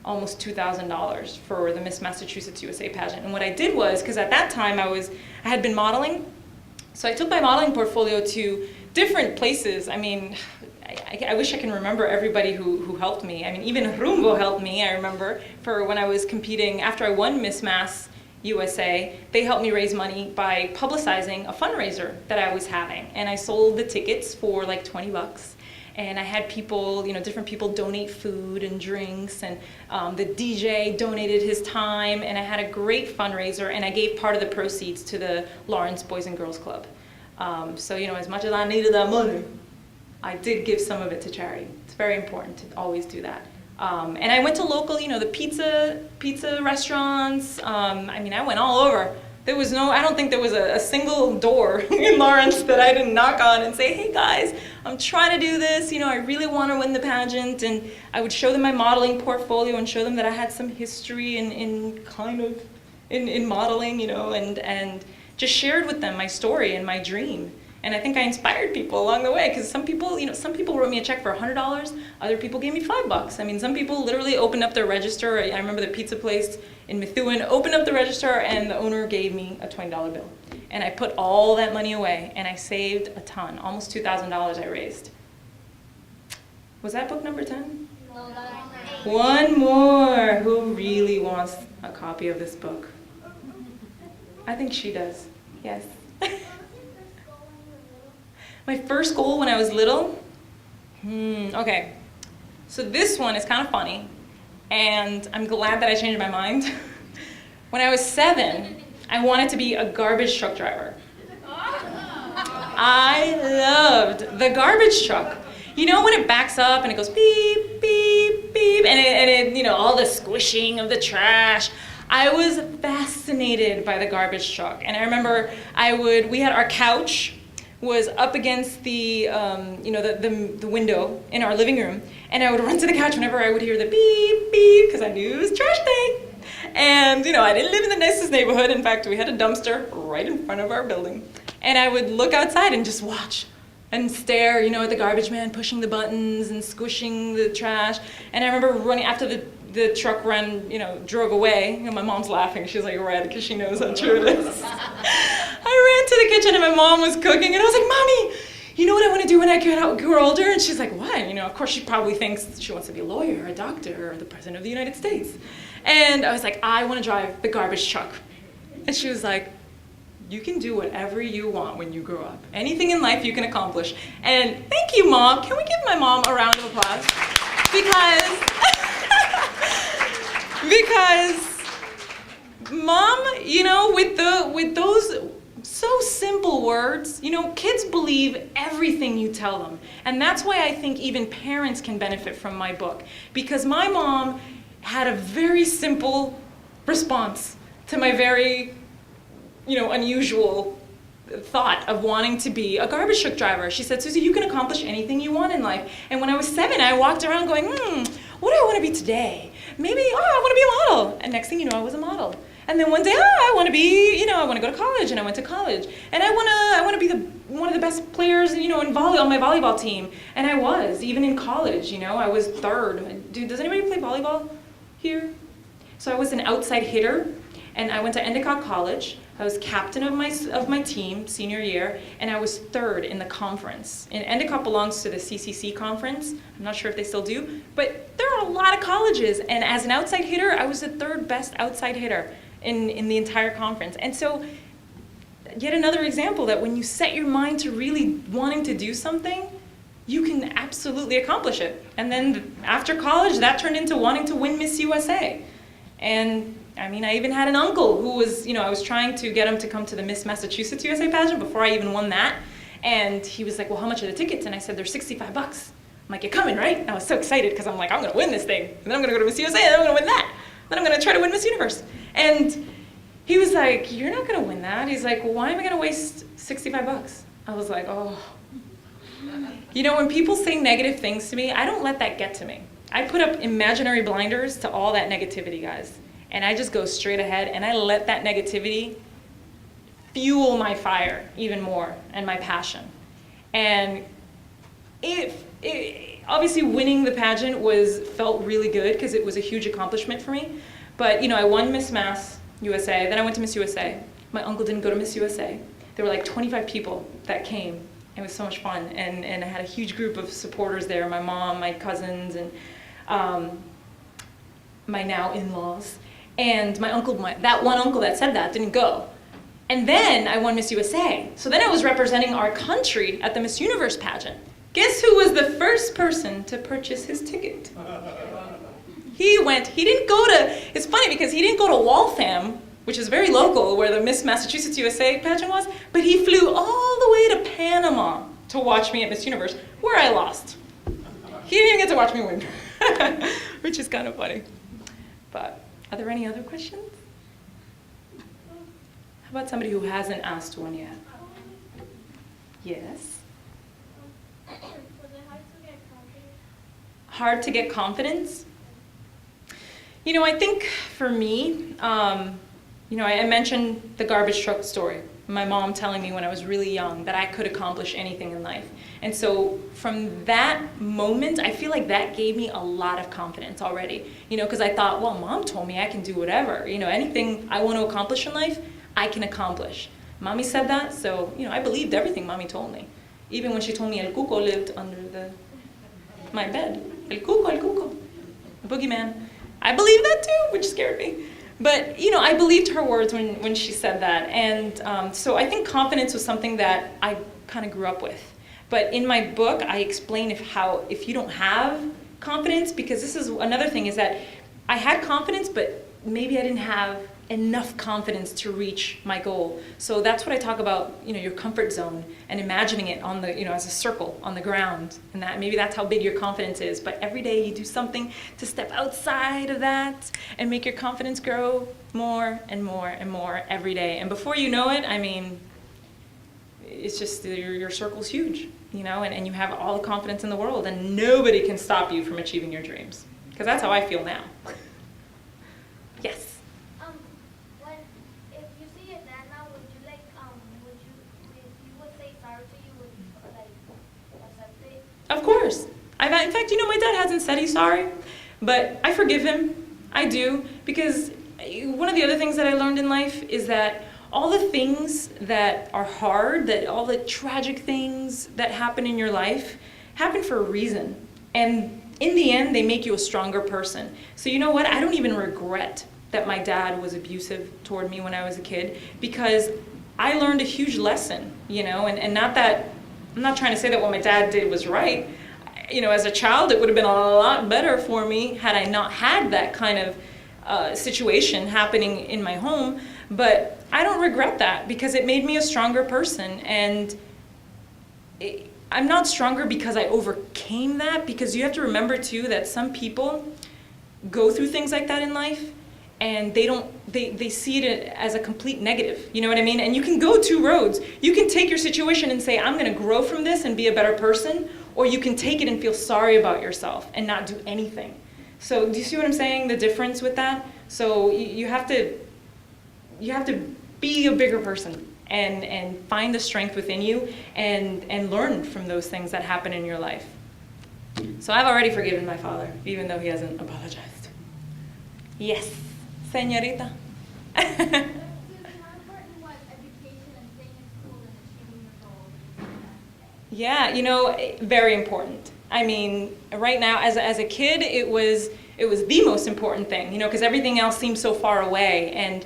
Speaker 3: almost $2,000 for the Miss Massachusetts USA pageant. And what I did was, because at that time I had been modeling, so I took my modeling portfolio to different places. I mean, I wish I can remember everybody who helped me. I mean, even Rumbo helped me, I remember, for when I was competing. After I won Miss Mass USA, they helped me raise money by publicizing a fundraiser that I was having. And I sold the tickets for like 20 bucks. And I had people, you know, different people donate food and drinks, and the DJ donated his time, and I had a great fundraiser, and I gave part of the proceeds to the Lawrence Boys and Girls Club. So, you know, as much as I needed that money, I did give some of it to charity. It's very important to always do that. And I went to local, you know, the pizza restaurants. I mean, I went all over. There was I don't think there was a single door in Lawrence that I didn't knock on and say, hey guys, I'm trying to do this, you know, I really want to win the pageant. And I would show them my modeling portfolio and show them that I had some history in modeling, you know, and just shared with them my story and my dream. And I think I inspired people along the way, because some people wrote me a check for $100, other people gave me $5. I mean, some people literally opened up their register. I remember the pizza place in Methuen opened up the register, and the owner gave me a $20 bill. And I put all that money away, and I saved a ton, almost $2,000 I raised. Was that book number 10? One more. Who really wants a copy of this book? I think she does, yes. My first goal when I was little? Okay. So this one is kind of funny, and I'm glad that I changed my mind. When I was 7, I wanted to be a garbage truck driver. I loved the garbage truck. You know when it backs up and it goes beep, beep, beep, and it you know, all the squishing of the trash. I was fascinated by the garbage truck. And I remember we had our couch was up against the, you know, the window in our living room, and I would run to the couch whenever I would hear the beep, beep, because I knew it was trash day. And, you know, I didn't live in the nicest neighborhood. In fact, we had a dumpster right in front of our building. And I would look outside and just watch and stare, you know, at the garbage man pushing the buttons and squishing the trash. And I remember running after the truck drove away. You know, my mom's laughing. She's like, right, because she knows how true it is. I ran to the kitchen and my mom was cooking, and I was like, Mommy, you know what I want to do when I grow older? And she's like, what? You know, of course she probably thinks she wants to be a lawyer or a doctor or the president of the United States. And I was like, I want to drive the garbage truck. And she was like, you can do whatever you want when you grow up. Anything in life you can accomplish. And thank you, Mom. Can we give my mom a round of applause? Because Mom, you know, with those so simple words, you know, kids believe everything you tell them. And that's why I think even parents can benefit from my book. Because my mom, had a very simple response to my very, unusual thought of wanting to be a garbage truck driver. She said, Susie, you can accomplish anything you want in life. And when I was 7, I walked around going, what do I want to be today? Maybe, I want to be a model. And next thing you know, I was a model. And then one day, I want to be, I want to go to college, and I went to college. And I want to be one of the best players, on my volleyball team. And I was, even in college, I was 3rd. Does anybody play volleyball here? So I was an outside hitter, and I went to Endicott College. I was captain of my team senior year, and I was 3rd in the conference. And Endicott belongs to the CCC conference. I'm not sure if they still do, but there are a lot of colleges. And as an outside hitter, I was the 3rd best outside hitter in the entire conference. And so, yet another example that when you set your mind to really wanting to do something, you can absolutely accomplish it. And then after college, that turned into wanting to win Miss USA. And I even had an uncle who was, I was trying to get him to come to the Miss Massachusetts USA pageant before I even won that. And he was like, well, how much are the tickets? And I said, they're $65. I'm like, you're coming, right? And I was so excited because I'm like, I'm going to win this thing. And then I'm going to go to Miss USA, and then I'm going to win that. Then I'm going to try to win Miss Universe. And he was like, you're not going to win that. He's like, well, why am I going to waste $65? I was like, oh. When people say negative things to me, I don't let that get to me. I put up imaginary blinders to all that negativity, guys. And I just go straight ahead, and I let that negativity fuel my fire even more and my passion. And obviously winning the pageant felt really good because it was a huge accomplishment for me. But I won Miss Mass USA, then I went to Miss USA. My uncle didn't go to Miss USA. There were like 25 people that came. It was so much fun, and I had a huge group of supporters there, my mom, my cousins, and my now in-laws. And my uncle, that one uncle that said that didn't go. And then I won Miss USA. So then I was representing our country at the Miss Universe pageant. Guess who was the first person to purchase his ticket? He didn't go to, it's funny because he didn't go to Waltham, which is very local, where the Miss Massachusetts USA pageant was, but he flew all the way to Panama to watch me at Miss Universe, where I lost. He didn't even get to watch me win, which is kind of funny. But are there any other questions? How about somebody who hasn't asked one yet? Yes?
Speaker 4: Was it hard to get confidence?
Speaker 3: Hard to get confidence? I think for me, I mentioned the garbage truck story. My mom telling me when I was really young that I could accomplish anything in life. And so from that moment, I feel like that gave me a lot of confidence already. Because I thought, well, mom told me I can do whatever. Anything I want to accomplish in life, I can accomplish. Mommy said that, so, I believed everything mommy told me. Even when she told me El Cuco lived under my bed. El Cuco, the boogeyman. I believed that too, which scared me. But, I believed her words when she said that. And so I think confidence was something that I kind of grew up with. But in my book, I explain if you don't have confidence, because this is another thing, is that I had confidence, but maybe I didn't have enough confidence to reach my goal. So that's what I talk about, your comfort zone and imagining it on the, as a circle on the ground. And maybe that's how big your confidence is. But every day you do something to step outside of that and make your confidence grow more and more and more every day. And before you know it, it's just your circle's huge, and you have all the confidence in the world, and nobody can stop you from achieving your dreams. Because that's how I feel now. Yes.
Speaker 4: If you see your dad now, would you if he would say sorry to you, would you accept it?
Speaker 3: Of course. In fact, my dad hasn't said he's sorry, but I forgive him. I do, because one of the other things that I learned in life is that all the things that are hard, that all the tragic things that happen in your life happen for a reason. And in the end, they make you a stronger person. So you know what? I don't even regret that my dad was abusive toward me when I was a kid, because I learned a huge lesson, and not that, I'm not trying to say that what my dad did was right. As a child, it would have been a lot better for me had I not had that kind of situation happening in my home, but I don't regret that because it made me a stronger person. And I'm not stronger because I overcame that, because you have to remember too that some people, go through things like that in life, and they see it as a complete negative, you know what I mean? And you can go two roads. You can take your situation and say, I'm gonna grow from this and be a better person, or you can take it and feel sorry about yourself and not do anything. So do you see what I'm saying, the difference with that? So you have to be a bigger person and find the strength within you and learn from those things that happen in your life. So I've already forgiven my father, even though he hasn't apologized. Yes, señorita.
Speaker 4: How important was education and staying in school and achieving your goals?
Speaker 3: Yeah, you know, very important. I mean, right now, as a kid, it was the most important thing, you know, because everything else seems so far away. And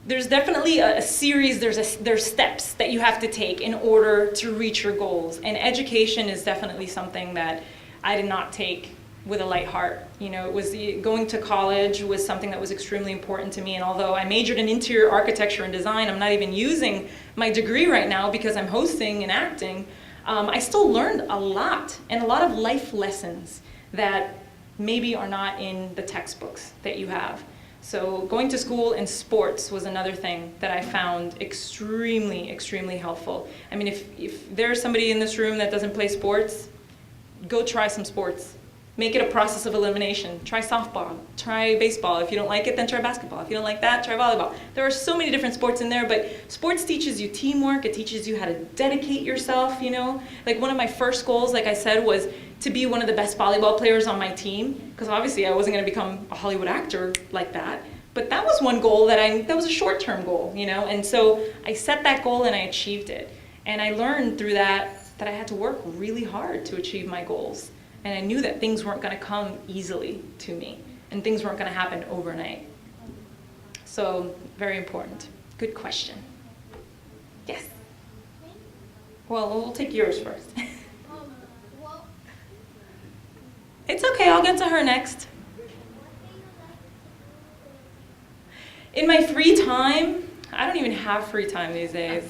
Speaker 3: there's definitely a series, there's steps that you have to take in order to reach your goals. And education is definitely something that I did not take with a light heart. You know, it was going to college was something that was extremely important to me. And although I majored in interior architecture and design, I'm not even using my degree right now because I'm hosting and acting. I still learned a lot and a lot of life lessons that maybe are not in the textbooks that you have. So going to school and sports was another thing that I found extremely, extremely helpful. I mean, if there's somebody in this room that doesn't play sports, go try some sports. Make it a process of elimination. Try softball, try baseball. If you don't like it, then try basketball. If you don't like that, try volleyball. There are so many different sports in there, but sports teaches you teamwork. It teaches you how to dedicate yourself, you know? Like one of my first goals, like I said, was to be one of the best volleyball players on my team, because obviously I wasn't gonna become a Hollywood actor like that. But that was one goal that was a short-term goal, you know? And so I set that goal and I achieved it. And I learned through that I had to work really hard to achieve my goals. And I knew that things weren't going to come easily to me, and things weren't going to happen overnight. So, very important. Good question. Yes? Well, we'll take yours first.
Speaker 4: Well,
Speaker 3: It's okay, I'll get to her next. In my free time, I don't even have free time these days.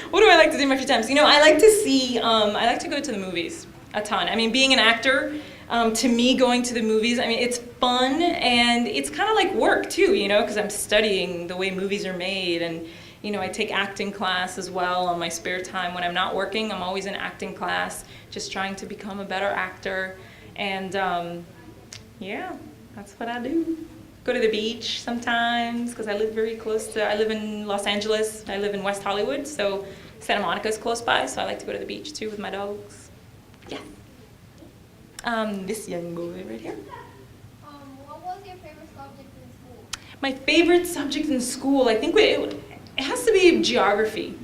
Speaker 3: What do I like to do in my free time? So, you know, I like to go to the movies. A ton. I mean, being an actor, to me, going to the movies, I mean, it's fun and it's kind of like work too, you know, because I'm studying the way movies are made, and, you know, I take acting class as well on my spare time. When I'm not working, I'm always in acting class, just trying to become a better actor. And yeah, that's what I do. Go to the beach sometimes, because I live I live in Los Angeles, I live in West Hollywood, so Santa Monica is close by, so I like to go to the beach too with my dogs. Yeah. This young boy right here.
Speaker 4: what was your favorite subject in school?
Speaker 3: My favorite subject in school, I think it has to be geography.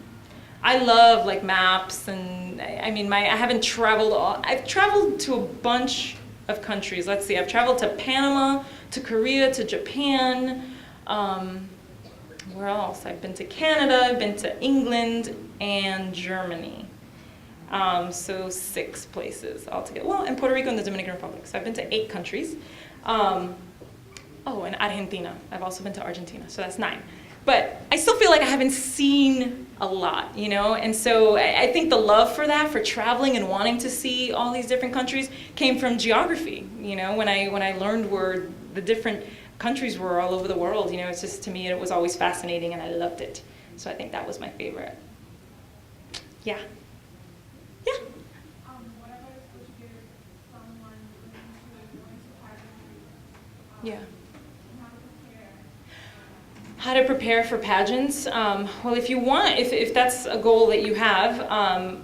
Speaker 3: I love like maps, and I mean, I haven't traveled I've traveled to a bunch of countries. Let's see, I've traveled to Panama, to Korea, to Japan. Where else? I've been to Canada, I've been to England and Germany. So 6 places altogether. Well, and Puerto Rico and the Dominican Republic. So I've been to 8 countries. Oh, and Argentina. I've also been to Argentina, so that's 9. But I still feel like I haven't seen a lot, you know? And so I think the love for that, for traveling and wanting to see all these different countries, came from geography, you know? When I learned where the different countries were all over the world, you know, it's just, to me, it was always fascinating and I loved it. So I think that was my favorite. Yeah. Yeah.
Speaker 5: What advice would you give someone going to pageantry?
Speaker 3: Yeah.
Speaker 5: How to prepare?
Speaker 3: How to prepare for pageants? Well, if you want, if that's a goal that you have,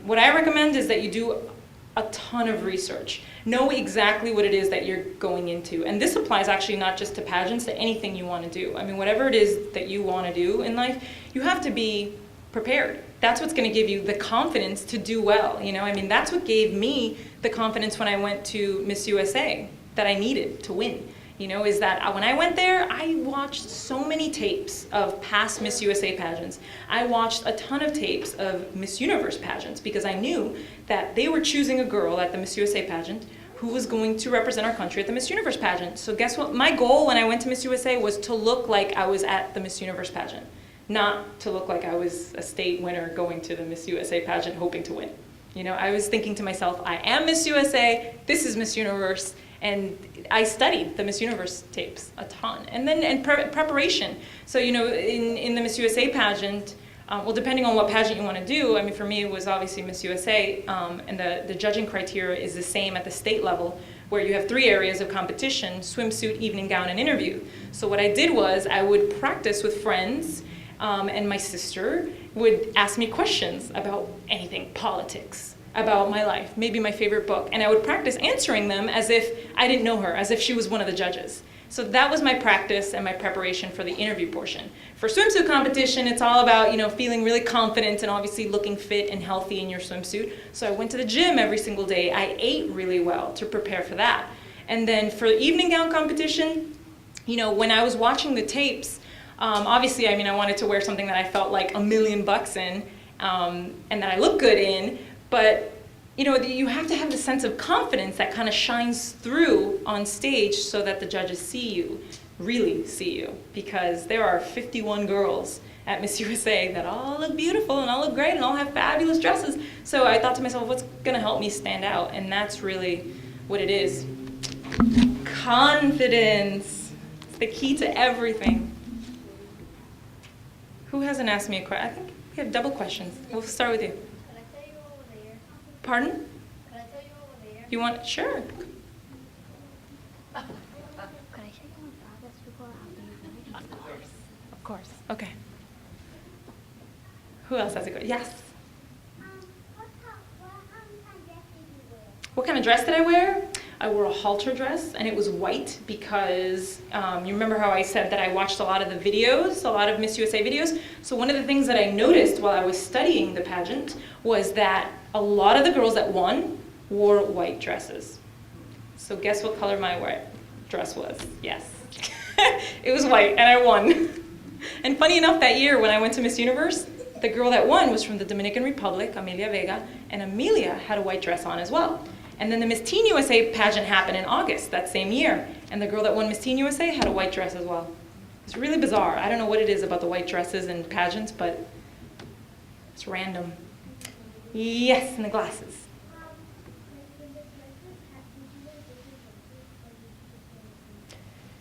Speaker 3: what I recommend is that you do a ton of research. Know exactly what it is that you're going into. And this applies actually not just to pageants, to anything you want to do. I mean, whatever it is that you want to do in life, you have to be prepared. That's what's going to give you the confidence to do well. You know, I mean, that's what gave me the confidence when I went to Miss USA that I needed to win. You know, is that when I went there, I watched so many tapes of past Miss USA pageants. I watched a ton of tapes of Miss Universe pageants because I knew that they were choosing a girl at the Miss USA pageant who was going to represent our country at the Miss Universe pageant. So guess what? My goal when I went to Miss USA was to look like I was at the Miss Universe pageant, not to look like I was a state winner going to the Miss USA pageant hoping to win. You know, I was thinking to myself, I am Miss USA, this is Miss Universe, And I studied the Miss Universe tapes a ton. And then preparation. So, you know, in the Miss USA pageant, well, depending on what pageant you want to do, I mean, for me, it was obviously Miss USA, and the judging criteria is the same at the state level, where you have 3 areas of competition: swimsuit, evening gown, and interview. So what I did was I would practice with friends, and my sister would ask me questions about anything, politics, about my life, maybe my favorite book, and I would practice answering them as if I didn't know her, as if she was one of the judges. So that was my practice and my preparation for the interview portion. For swimsuit competition, it's all about, you know, feeling really confident and obviously looking fit and healthy in your swimsuit. So I went to the gym every single day. I ate really well to prepare for that. And then for the evening gown competition, you know, when I was watching the tapes, obviously, I mean, I wanted to wear something that I felt like $1 million in, and that I look good in, but you know, you have to have the sense of confidence that kind of shines through on stage so that the judges see you, really see you, because there are 51 girls at Miss USA that all look beautiful and all look great and all have fabulous dresses. So I thought to myself, what's going to help me stand out? And that's really what it is. Confidence. It's the key to everything. Who hasn't asked me a question? I think we have double questions. We'll start with you.
Speaker 4: Can I tell you over there?
Speaker 3: Pardon?
Speaker 4: Can I tell you over there?
Speaker 3: You want? Sure.
Speaker 4: Can I show you my progress before I do?
Speaker 3: Of course. Okay. Who else has a question? Yes. What kind of dress did I wear? I wore a halter dress, and it was white because you remember how I said that I watched a lot of the videos, a lot of Miss USA videos? So one of the things that I noticed while I was studying the pageant was that a lot of the girls that won wore white dresses. So guess what color my white dress was? Yes. It was white, and I won. And funny enough, that year when I went to Miss Universe, the girl that won was from the Dominican Republic, Amelia Vega, and Amelia had a white dress on as well. And then the Miss Teen USA pageant happened in August that same year, and the girl that won Miss Teen USA had a white dress as well. It's really bizarre. I don't know what it is about the white dresses and pageants, but it's random. Yes, and the glasses.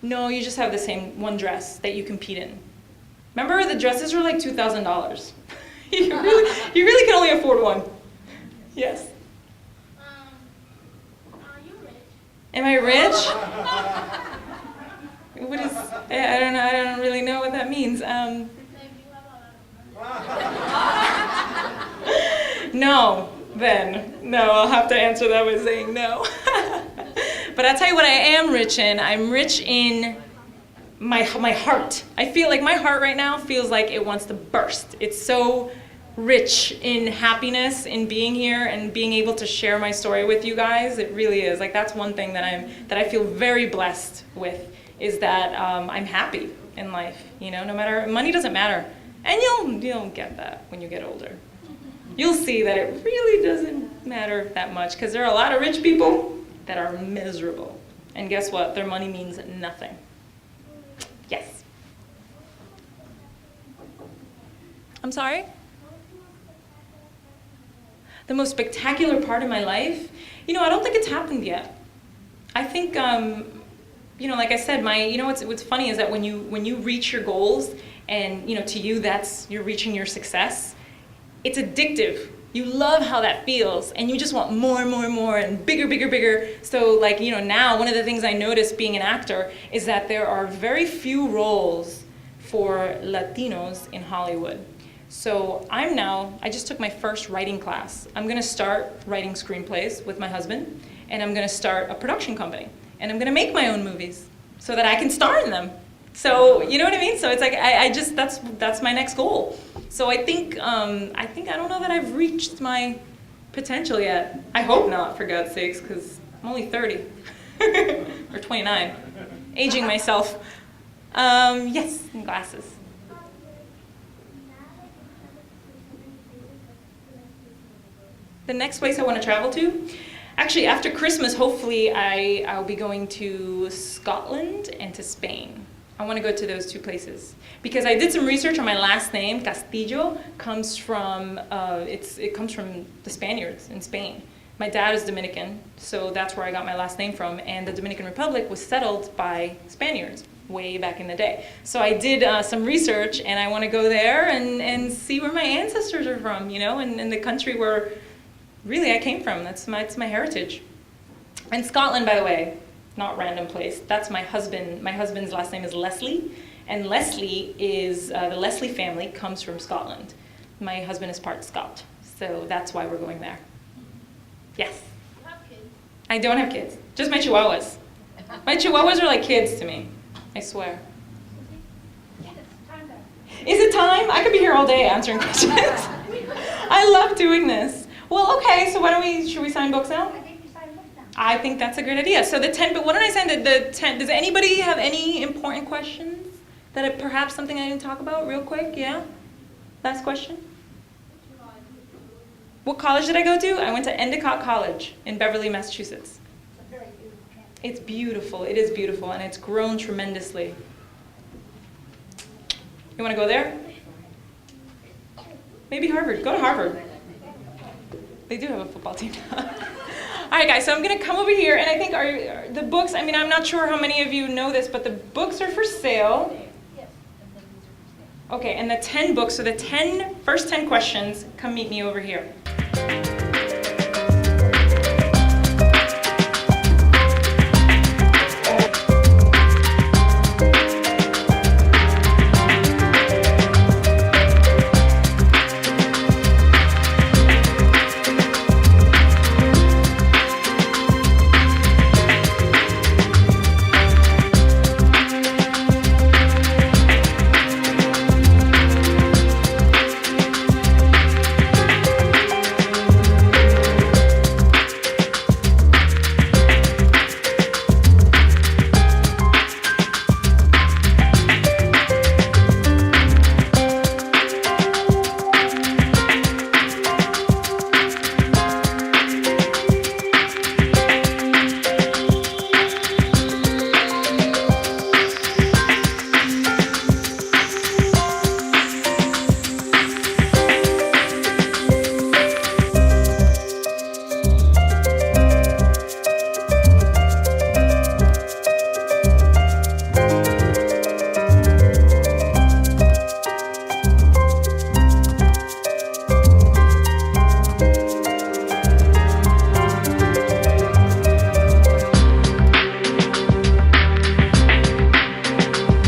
Speaker 3: No, you just have the same one dress that you compete in. Remember, the dresses were like $2,000. you really can only afford one. Yes.
Speaker 4: Are you rich?
Speaker 3: Am I rich? What is? I don't know. I don't really know what that means.
Speaker 4: If you have a lot of money.
Speaker 3: No. Then no. I'll have to answer that by saying no. But I'll tell you what I am rich in. I'm rich in my heart. I feel like my heart right now feels like it wants to burst. It's so rich in happiness, in being here and being able to share my story with you guys. It really is. Like, that's one thing that I feel very blessed with, is that I'm happy in life. You know, no matter, money doesn't matter, and you'll get that when you get older. You'll see that it really doesn't matter that much, because there are a lot of rich people that are miserable, and guess what? Their money means nothing. Yes. I'm sorry? The most spectacular part of my life? You know, I don't think it's happened yet. I think, you know, like I said, what's funny is that when you reach your goals, and, you know, to you you're reaching your success, it's addictive. You love how that feels, and you just want more and more and more, and bigger, bigger, bigger. So, like, you know, now one of the things I noticed being an actor is that there are very few roles for Latinos in Hollywood. So I just took my first writing class. I'm gonna start writing screenplays with my husband, and I'm gonna start a production company, and I'm gonna make my own movies so that I can star in them. So, you know what I mean? So it's like, that's my next goal. So I think I don't know that I've reached my potential yet. I hope not, for God's sakes, because I'm only 30, or 29, aging myself. Yes, and glasses. The next place I want to travel to? Actually, after Christmas, hopefully I'll be going to Scotland and to Spain. I want to go to those two places because I did some research on my last name. Castillo comes from it comes from the Spaniards in Spain. My dad is Dominican, so that's where I got my last name from. And the Dominican Republic was settled by Spaniards way back in the day. So I did some research, and I want to go there and see where my ancestors are from, you know, and the country where really I came from. It's my heritage. And Scotland, by the way, not random place. That's my husband. My husband's last name is Leslie, and Leslie is the Leslie family comes from Scotland. My husband is part Scot, so that's why we're going there. Yes.
Speaker 4: You have kids.
Speaker 3: I don't have kids. Just my chihuahuas. My chihuahuas are like kids to me. I swear.
Speaker 4: Yes, time back.
Speaker 3: Is it time? I could be here all day answering questions. I love doing this. Well, okay, so should we sign books now?
Speaker 4: I think you signed books now.
Speaker 3: I think that's a great idea. So the 10, but what did I sign? The 10, does anybody have any important questions? Perhaps something I didn't talk about real quick? Yeah? Last question? What college did I go to? I went to Endicott College in Beverly, Massachusetts.
Speaker 4: It's a very beautiful campus.
Speaker 3: It's beautiful. It is beautiful, and it's grown tremendously. You want to go there? Maybe Harvard. Go to Harvard. They do have a football team. All right, guys, so I'm going to come over here, and I think the books, I mean, I'm not sure how many of you know this, but the books are for sale.
Speaker 4: Yes.
Speaker 3: Okay, and the 10 books, so the first 10 questions, come meet me over here.